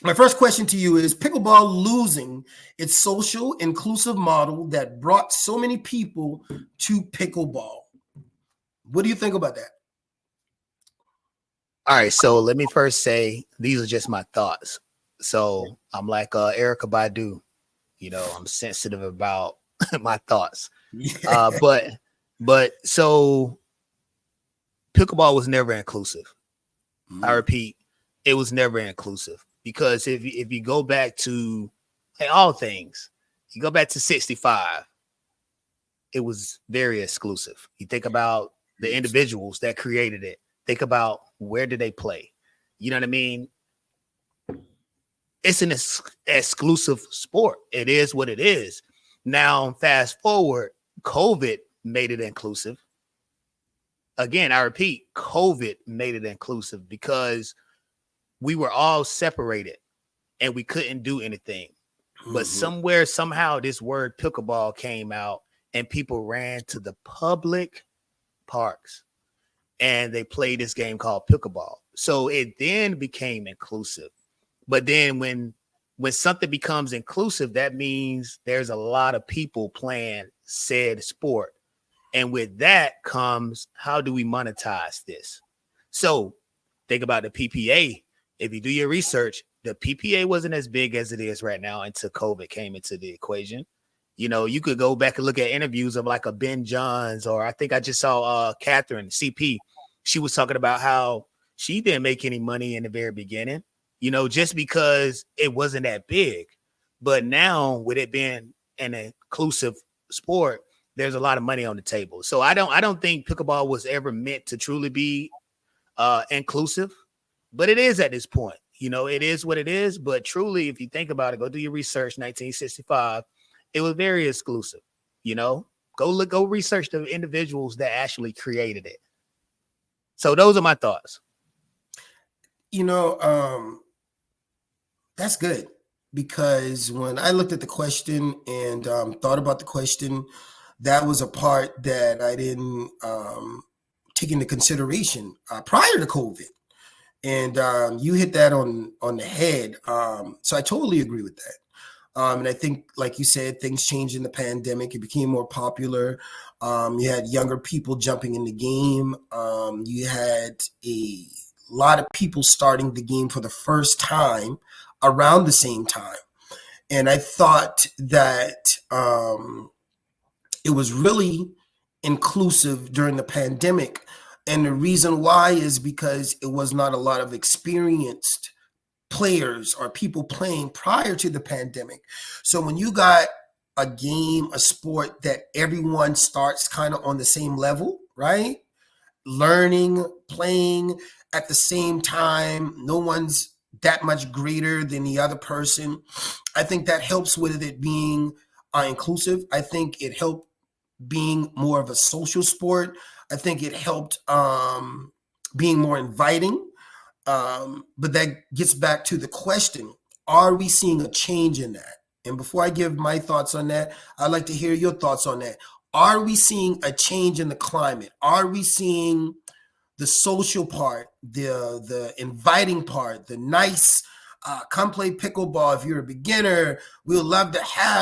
my first question to you is pickleball losing its social inclusive model that brought so many people to pickleball. What do you think about that? All right, so let me first say these are just my thoughts. So I'm like Erica Badu, I'm sensitive about my thoughts. Yeah. But so pickleball was never inclusive. I repeat, it was never inclusive because if you go back to all things, you go back to 65, it was very exclusive. You think about the individuals that created it. Think about where did they play? You know what I mean? It's an exclusive sport. It is what it is. Now, fast forward, COVID made it inclusive. Again, I repeat, COVID made it inclusive because we were all separated and we couldn't do anything. But somewhere, somehow, this word pickleball came out and people ran to the public parks and they played this game called pickleball. So it then became inclusive. But then when something becomes inclusive, that means there's a lot of people playing said sport. And with that comes, how do we monetize this? So think about the PPA. If you do your research, the PPA wasn't as big as it is right now until COVID came into the equation. You could go back and look at interviews of like a Ben Johns, or I think I just saw Catherine CP. She was talking about how she didn't make any money in the very beginning, just because it wasn't that big. But now with it being an inclusive sport, there's a lot of money on the table. So I don't think pickleball was ever meant to truly be inclusive, but it is at this point. It is what it is. But truly, if you think about it, go do your research. 1965, it was very exclusive. Go research the individuals that actually created it. So those are my thoughts. That's good, because when I looked at the question and thought about the question, that was a part that I didn't take into consideration prior to COVID. And you hit that on the head. So I totally agree with that. And I think, like you said, things changed in the pandemic. It became more popular. You had younger people jumping in the game. You had a lot of people starting the game for the first time around the same time. And I thought that it was really inclusive during the pandemic. And the reason why is because it was not a lot of experienced players or people playing prior to the pandemic. So when you got a game, a sport that everyone starts kind of on the same level, right? Learning, playing at the same time, no one's that much greater than the other person. I think that helps with it being inclusive. I think it helped being more of a social sport. I think it helped being more inviting. But that gets back to the question, are we seeing a change in that? And before I give my thoughts on that, I'd like to hear your thoughts on that. Are we seeing a change in the climate? Are we seeing the social part, the inviting part, the nice, come play pickleball if you're a beginner? We'd love to have